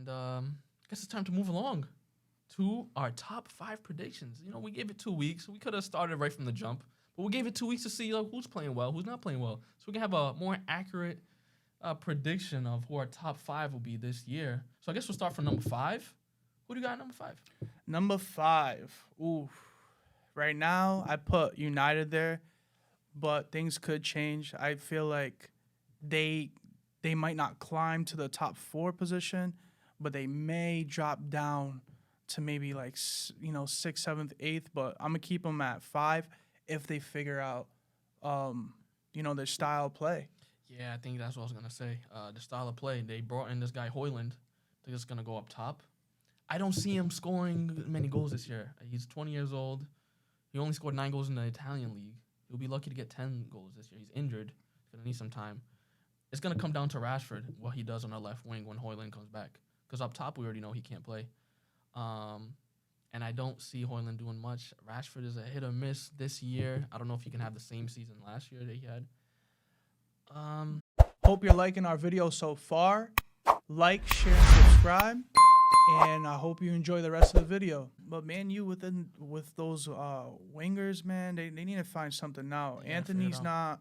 And I guess it's time to move along to our top 5 predictions. You know, we gave it 2 weeks. We could have started right from the jump, but we gave it 2 weeks to see who's playing well, who's not playing well, so we can have a more accurate prediction of who our top 5 will be this year. So I guess we'll start from number 5. Who do you got at number 5? Number 5. Ooh. Right now, I put United there, but things could change. I feel like they might not climb to the top 4 position, but they may drop down to maybe like 6th, 7th, 8th. But I'm gonna keep them at 5 if they figure out, their style of play. Yeah, I think that's what I was gonna say. The style of play. They brought in this guy Hoyland. I think it's gonna go up top. I don't see him scoring many goals this year. He's 20 years old. He only scored 9 goals in the Italian league. He'll be lucky to get 10 goals this year. He's injured. He's gonna need some time. It's gonna come down to Rashford, what he does on our left wing when Hoyland comes back. Because up top, we already know he can't play. And I don't see Hoyland doing much. Rashford is a hit or miss this year. I don't know if he can have the same season last year that he had. Hope you're liking our video so far. Like, share, and subscribe. And I hope you enjoy the rest of the video. But Man U with those wingers, man, they need to find something now. Yeah, Anthony's not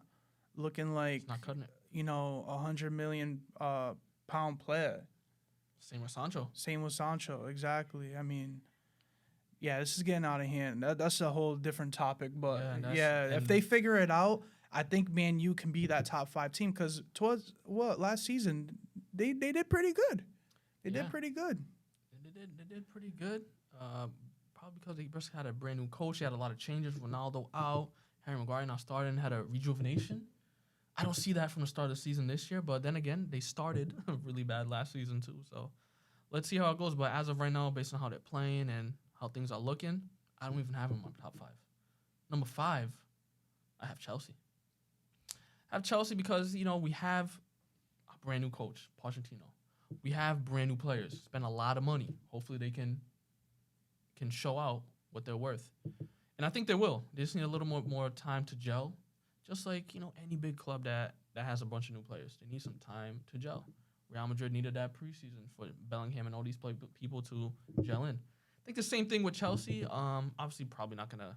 looking like He's not cutting it. $100 million pound player. Same with Sancho. Same with Sancho, exactly. I mean, yeah, this is getting out of hand. That's a whole different topic. But if they figure it out, I think Man U can be that top 5 team. Because towards last season, they did pretty good. They did pretty good. They did pretty good. Probably because they just had a brand new coach. They had a lot of changes. Ronaldo out. Harry Maguire now started and had a rejuvenation. I don't see that from the start of the season this year. But then again, they started really bad last season too. So let's see how it goes. But as of right now, based on how they're playing and how things are looking, I don't even have them on top 5. Number 5, I have Chelsea. I have Chelsea because, we have a brand new coach, Pochettino. We have brand new players, spend a lot of money. Hopefully they can show out what they're worth. And I think they will. They just need a little more time to gel. Just like, any big club that has a bunch of new players. They need some time to gel. Real Madrid needed that preseason for Bellingham and all these people to gel in. I think the same thing with Chelsea. Obviously probably not going to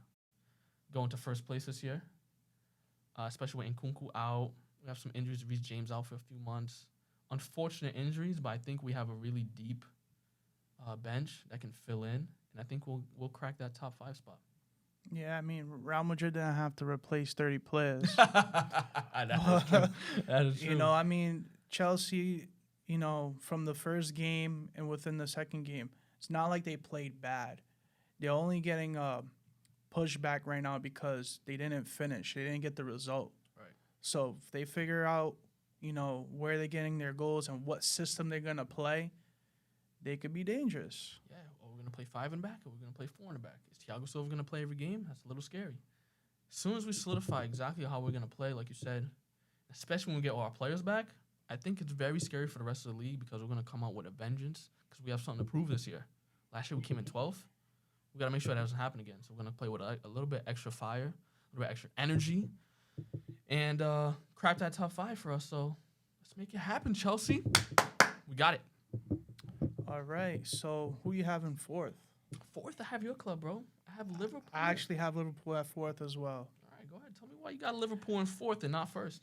go into first place this year, especially with Nkunku out. We have some injuries. Reece James out for a few months. Unfortunate injuries, but I think we have a really deep bench that can fill in, and I think we'll crack that top 5 spot. Yeah, I mean, Real Madrid didn't have to replace 30 players. That is true. I mean, Chelsea, from the first game and within the second game, it's not like they played bad. They're only getting pushed back right now because they didn't finish. They didn't get the result. Right. So if they figure out where they're getting their goals and what system they're going to play, they could be dangerous. Yeah, are we going to play 5 in the back or are we going to play 4 in the back? Is Thiago Silva going to play every game? That's a little scary. As soon as we solidify exactly how we're going to play, like you said, especially when we get all our players back, I think it's very scary for the rest of the league because we're going to come out with a vengeance because we have something to prove this year. Last year we came in 12th. We got to make sure that doesn't happen again. So we're going to play with a little bit extra fire, a little bit extra energy, and crack that top 5 for us. So let's make it happen, Chelsea. We got it. All right. So who you have in 4th? 4th, I have your club, bro. I have Liverpool. I actually have Liverpool at 4th as well. All right, go ahead. Tell me why you got Liverpool in 4th and not 1st.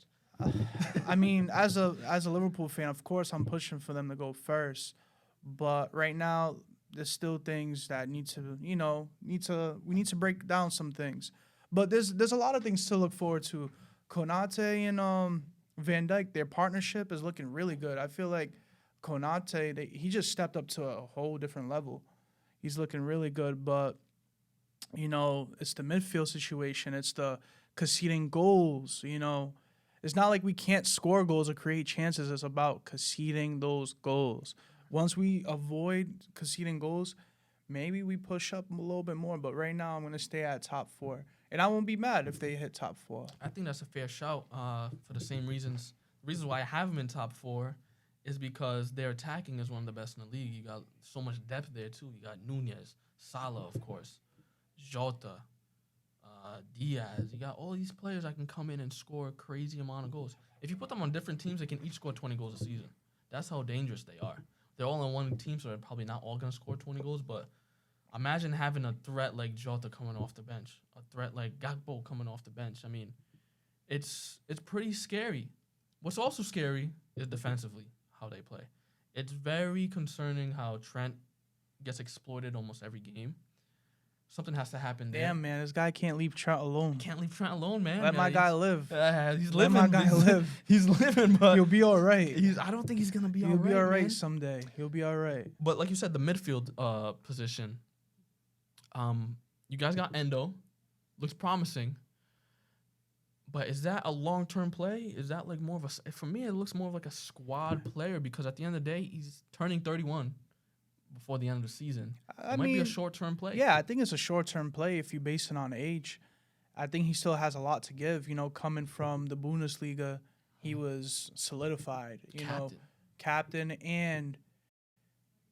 I mean, as a Liverpool fan, of course, I'm pushing for them to go first. But right now, there's still things that we need to break down some things. But there's a lot of things to look forward to. Konate and Van Dijk, their partnership is looking really good. I feel like Konate, he just stepped up to a whole different level. He's looking really good, but it's the midfield situation. It's the conceding goals. It's not like we can't score goals or create chances. It's about conceding those goals. Once we avoid conceding goals, maybe we push up a little bit more. But right now, I'm going to stay at top 4. And I won't be mad if they hit top 4. I think that's a fair shout for the same reasons. The reasons why I have them in top 4 is because their attacking is one of the best in the league. You got so much depth there, too. You got Nunez, Salah, of course, Jota, Diaz. You got all these players that can come in and score a crazy amount of goals. If you put them on different teams, they can each score 20 goals a season. That's how dangerous they are. they're all on one team, so they're probably not all gonna score 20 goals. But imagine having a threat like Jota coming off the bench, a threat like Gakpo coming off the bench. I mean, it's pretty scary. What's also scary is defensively how they play. It's very concerning how Trent gets exploited almost every game. Something has to happen there. Damn, man, this guy can't leave Trout alone. Can't leave Trent alone, man. Let my guy live. He's Let living. my guy live. He's living, but He'll be all right. I don't think he's gonna be all He'll right. be all right man. someday. He'll be all right. But like you said, the midfield position. You guys got Endo, looks promising. But is that a long-term play? Is that like more of a? For me, it looks more of like a squad player because at the end of the day, he's turning 31 before the end of the season. It might be a short-term play. Yeah, I think it's a short-term play if you base it on age. I think he still has a lot to give. You know, coming from the Bundesliga, he was solidified. Captain, and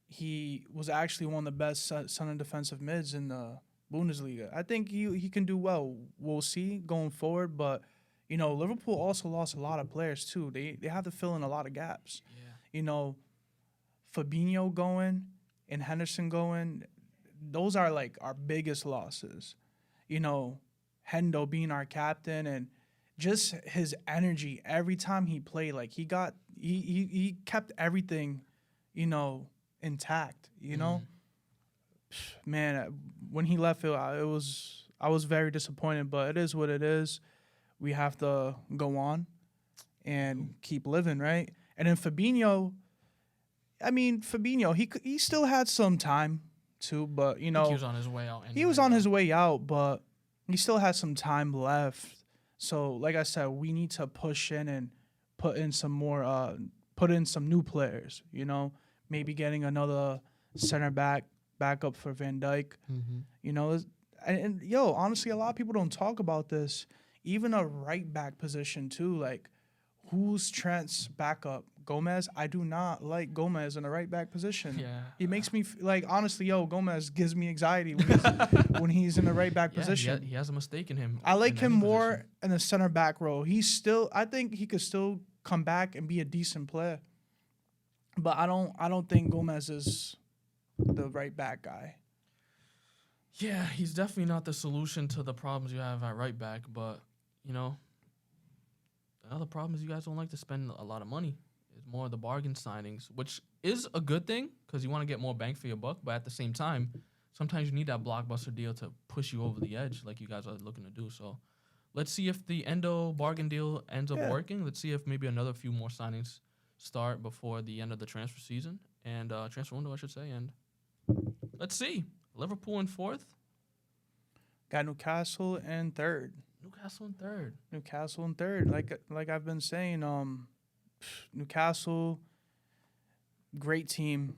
he was actually one of the best center defensive mids in the Bundesliga. I think he can do well. We'll see going forward, but Liverpool also lost a lot of players too. They have to fill in a lot of gaps. Yeah. Fabinho going and Henderson going, those are like our biggest losses. Hendo being our captain and just his energy every time he played, like he kept everything, intact. Man, when he left, I was very disappointed, but it is what it is. We have to go on and keep living, right? And then Fabinho, he still had some time too, but I think he was on his way out. Anyway, he was on his way out, but he still has some time left. So, like I said, we need to push in and put in some more, put in some new players. Maybe getting another center backup for Van Dijk. Mm-hmm. Honestly, a lot of people don't talk about this. Even a right back position too. Like, who's Trent's backup? Gomez? I do not like Gomez in a right back position. Yeah. He makes me honestly, Gomez gives me anxiety when he's in the right back position. He has a mistake in him. I like him more position. in the center back role. I think he could still come back and be a decent player. But I don't think Gomez is the right back guy. Yeah, he's definitely not the solution to the problems you have at right back. But another problem is you guys don't like to spend a lot of money. It's more of the bargain signings, which is a good thing because you want to get more bang for your buck. But at the same time, sometimes you need that blockbuster deal to push you over the edge, like you guys are looking to do. So let's see if the Endo bargain deal ends up working. Let's see if maybe another few more signings start before the end of the transfer season and transfer window, I should say. And let's see. Liverpool in 4th. Got Newcastle in 3rd. Newcastle in third. Like I've been saying, Newcastle, great team.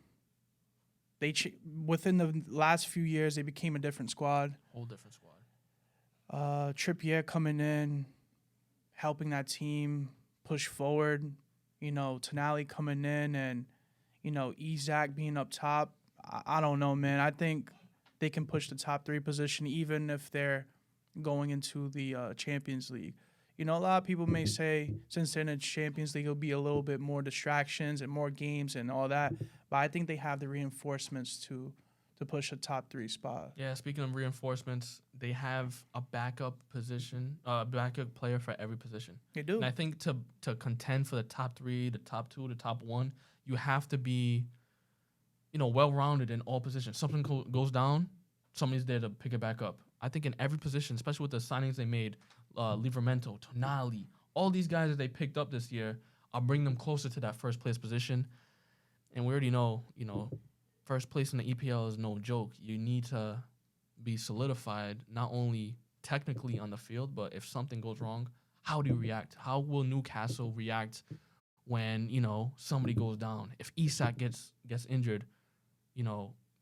Within the last few years, they became a different squad. Whole different squad. Trippier coming in, helping that team push forward. Tonali coming in and, Isak being up top. I don't know, man. I think they can push the top 3 position even if they're going into the Champions League. A lot of people may say since they're in the Champions League, it'll be a little bit more distractions and more games and all that. But I think they have the reinforcements to push a top 3 spot. Yeah, speaking of reinforcements, they have a backup player for every position. They do. And I think to contend for the top 3, the top 2, the top 1, you have to be, well-rounded in all positions. Something goes down, somebody's there to pick it back up. I think in every position, especially with the signings they made, Livramento, Tonali, all these guys that they picked up this year are bringing them closer to that first place position. And we already know, first place in the EPL is no joke. You need to be solidified, not only technically on the field, but if something goes wrong, how do you react? How will Newcastle react when, somebody goes down? If Isak gets injured,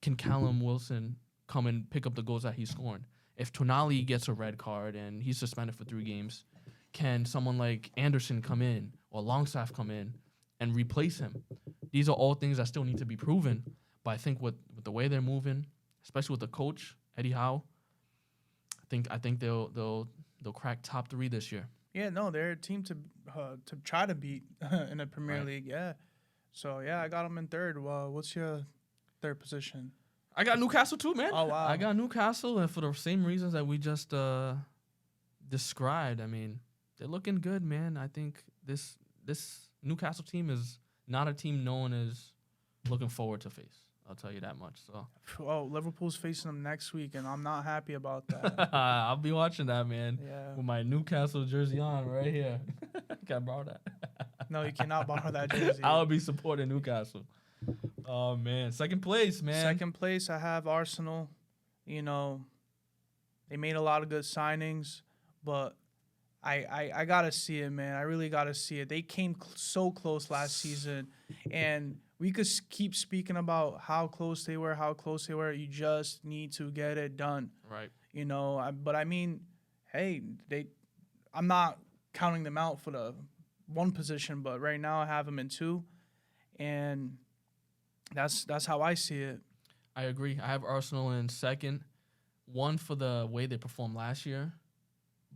can Callum Wilson come and pick up the goals that he's scoring? If Tonali gets a red card and he's suspended for 3 games, can someone like Anderson come in or Longstaff come in and replace him? These are all things that still need to be proven. But I think with the way they're moving, especially with the coach Eddie Howe, I think they'll crack top 3 this year. Yeah, no, they're a team to try to beat in the Premier League. Yeah, So yeah, I got them in third. Well, what's your third position? I got Newcastle too, man. Oh, wow. I got Newcastle, and for the same reasons that we just described. I mean, they're looking good, man. I think this Newcastle team is not a team known as looking forward to face. I'll tell you that much. So Oh, Liverpool's facing them next week, and I'm not happy about that. I'll be watching that, man, Yeah. with my Newcastle jersey on right here. Can I borrow that? No, you cannot borrow that jersey. I'll be supporting Newcastle. Oh man, second place, man. Second place, I have Arsenal. You know, they made a lot of good signings, but I gotta see it, man. I really gotta see it. They came so close last season, and we could keep speaking about how close they were, how close they were. You just need to get it done. Right. You know, but I mean, hey, I'm not counting them out for the one position, but right now I have them in two, and that's how I see it. I agree. I have Arsenal in second. One for the way they performed last year,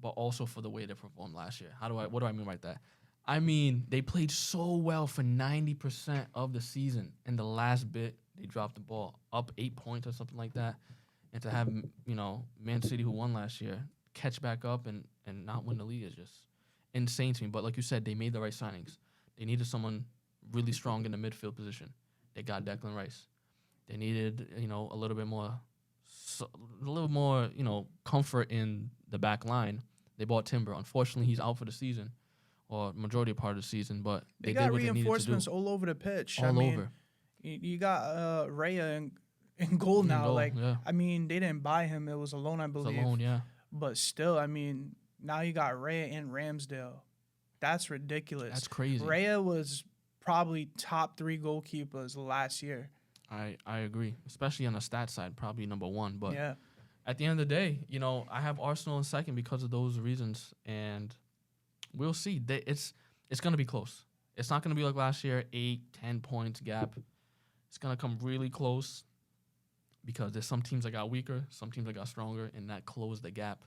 but also for the way they performed last year. What do I mean by that? I mean, they played so well for 90% of the season. In the last bit, they dropped the ball up 8 points or something like that. And to have, Man City, who won last year, catch back up and not win the league is just insane to me. But like you said, they made the right signings. They needed someone really strong in the midfield position. They got Declan Rice. They needed, a little bit more, comfort in the back line. They bought Timber. Unfortunately, he's out for the season, or majority of part of the season. But They did got what they needed to do. reinforcements all over the pitch. All over. You got Raya in goal now. Yeah. I mean, they didn't buy him. It was a loan, I It's believe. alone, yeah. But still, I mean, now you got Raya and Ramsdale. That's ridiculous. That's crazy. Raya was probably top 3 goalkeepers last year. I agree, especially on the stat side, probably number one. But Yeah. at the end of the day, I have Arsenal in second because of those reasons, and we'll see. It's going to be close. It's not going to be like last year, 8-10 points gap. It's going to come really close because there's some teams that got weaker, some teams that got stronger, and that closed the gap.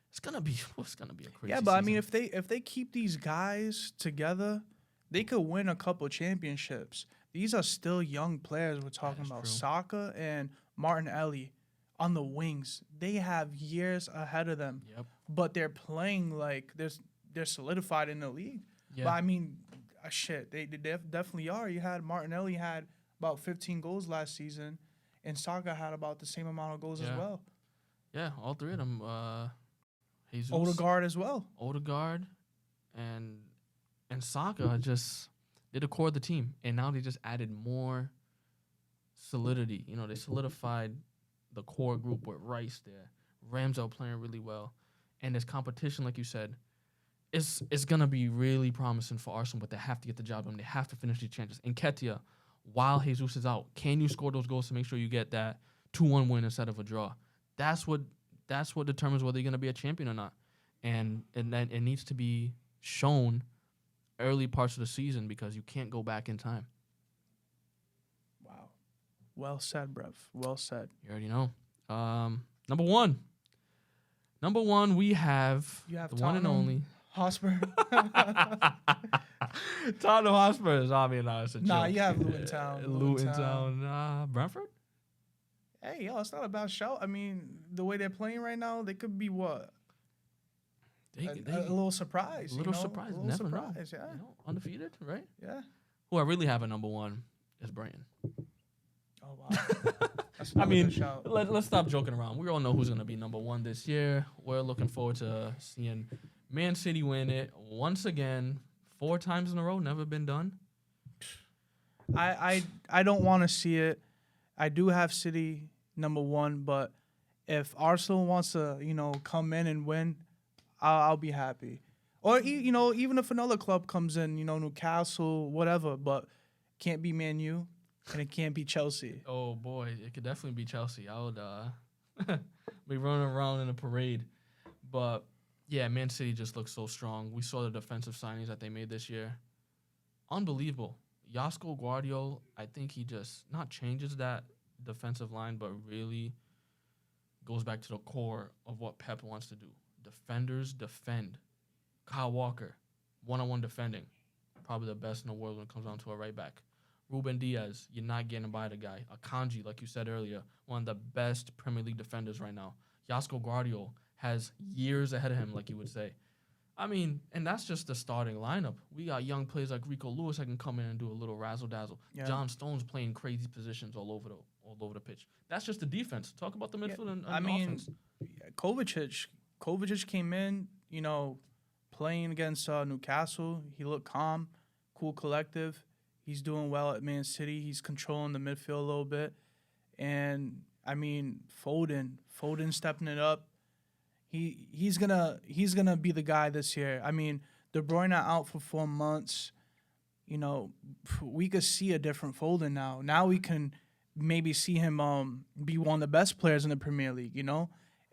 It's going to be a crazy Yeah, but I season. mean, if they keep these guys together, they could win a couple championships. These are still young players. We're talking about true. Saka and Martinelli on the wings. They have years ahead of them. Yep. But they're playing like they're solidified in the league. Yeah. But I mean, shit, they definitely are. You had Martinelli had about 15 goals last season, and Saka had about the same amount of goals as Yeah. well. Yeah, all three of them. Jesus, Odegaard as well. Odegaard, and Saka just did the core of the team, and now they just added more solidity. They solidified the core group with Rice there, Ramsdale playing really well, and this competition, like you said, it's gonna be really promising for Arsenal. But they have to get the job done. They have to finish these chances. And Ketia, while Jesus is out, can you score those goals to make sure you get that 2-1 win instead of a draw? That's what determines whether you're gonna be a champion or not, and that it needs to be shown early parts of the season because you can't go back in time. Wow. Well said, bruv. Well said. You already know. Number one, we have You have the one and Tottenham. only Hotspur. Tottenham Hotspurs. I mean, no, it's a joke. Nah, you have Luton Town. Luton Town. Brentford? Hey, yo, it's not a bad shout. I mean, the way they're playing right now, they could be what? They, A little surprise. a little you know? surprise. A little Never surprise, know. yeah. Undefeated, right? Yeah. Who I really have at number one is Brighton. Oh, wow. That's I another mean, good shout. let's stop joking around. We all know who's going to be number one this year. We're looking forward to seeing Man City win it once again, 4 times in a row, never been done. I don't want to see it. I do have City number one, but if Arsenal wants to, come in and win, I'll be happy. Or even if another club comes in, Newcastle, whatever, but can't be Man U and it can't be Chelsea. Oh boy, it could definitely be Chelsea. I would be running around in a parade. But yeah, Man City just looks so strong. We saw the defensive signings that they made this year. Unbelievable. Josko Guardiola, I think he just not changes that defensive line, but really goes back to the core of what Pep wants to do. Defenders defend. Kyle Walker, one-on-one defending. Probably the best in the world when it comes down to a right back. Ruben Diaz, you're not getting by the guy. Akanji, like you said earlier, one of the best Premier League defenders right now. Josko Guardiola has years ahead of him, like you would say. I mean, and that's just the starting lineup. We got young players like Rico Lewis that can come in and do a little razzle-dazzle. Yeah. John Stones playing crazy positions all over the pitch. That's just the defense. Talk about the midfield and offense. Kovacic came in, playing against Newcastle. He looked calm, cool, collective. He's doing well at Man City. He's controlling the midfield a little bit. And, Foden stepping it up. He's gonna be the guy this year. De Bruyne out for 4 months. We could see a different Foden now. Now we can maybe see him be one of the best players in the Premier League.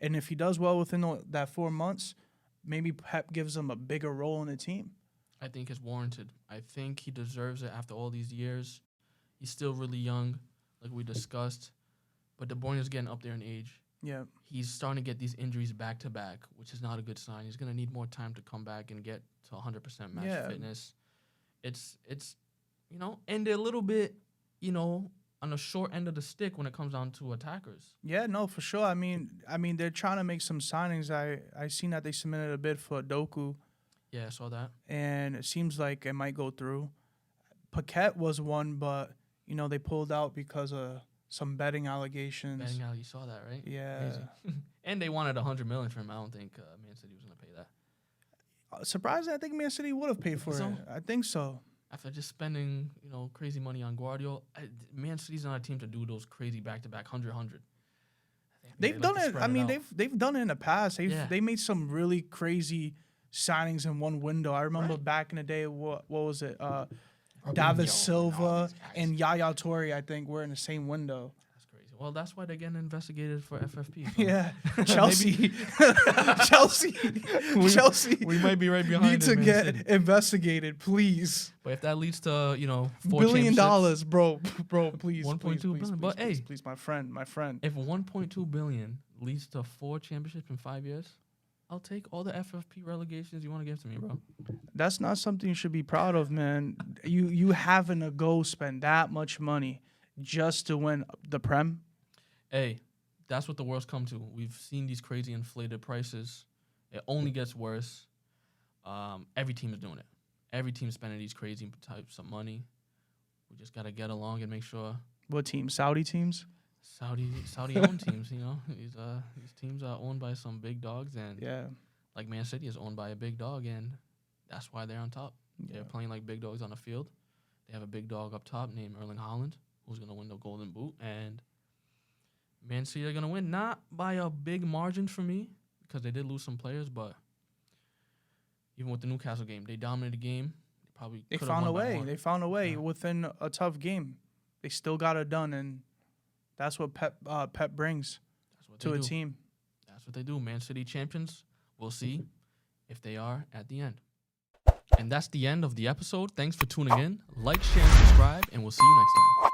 And if he does well within that 4 months, maybe Pep gives him a bigger role in the team. I think it's warranted. I think he deserves it after all these years. He's still really young, like we discussed, but De Bruyne is getting up there in age. Yeah. He's starting to get these injuries back to back, which is not a good sign. He's going to need more time to come back and get to 100% match fitness. It's and they're a little bit, on the short end of the stick when it comes down to attackers. Yeah, no, for sure. They're trying to make some signings. I seen that they submitted a bid for Doku. Yeah, I saw that. And it seems like it might go through. Paquette was one, but, they pulled out because of some betting allegations. You saw that, right? Yeah. Crazy. And they wanted $100 million from him. I don't think Man City was going to pay that. Surprisingly, I think Man City would have paid for it. I think so. After just spending, crazy money on Guardiola, Man City's not a team to do those crazy back-to-back 100. They've done it. They've done it in the past. They made some really crazy signings in one window. I remember back in the day, what was it? David Silva and Yaya Toure, I think, were in the same window. That's crazy. Well, that's why they're getting investigated for FFP. So. Yeah. Chelsea. Chelsea. We might be right behind. Need to get investigated, please. But if that leads to, $4 billion, bro, please. 1.2 billion. But hey, please, my friend. If 1.2 billion leads to 4 championships in 5 years, I'll take all the FFP relegations you want to give to me, bro. That's not something you should be proud of, man. You having to go spend that much money just to win the Prem? Hey, that's what the world's come to. We've seen these crazy inflated prices. It only gets worse. Every team is doing it. Every team's spending these crazy types of money. We just got to get along and make sure. What team? Saudi teams? Saudi-owned teams, These teams are owned by some big dogs, and like Man City is owned by a big dog, and that's why they're on top. Yeah. They're playing like big dogs on the field. They have a big dog up top named Erling Haaland, who's going to win the Golden Boot, and Man City are going to win, not by a big margin for me, because they did lose some players, but even with the Newcastle game, they dominated the game. They found a way. They found a way within a tough game. They still got it done, and that's what Pep brings to a team. That's what they do. Man City champions. We'll see if they are at the end. And that's the end of the episode. Thanks for tuning in. Like, share, and subscribe, and we'll see you next time.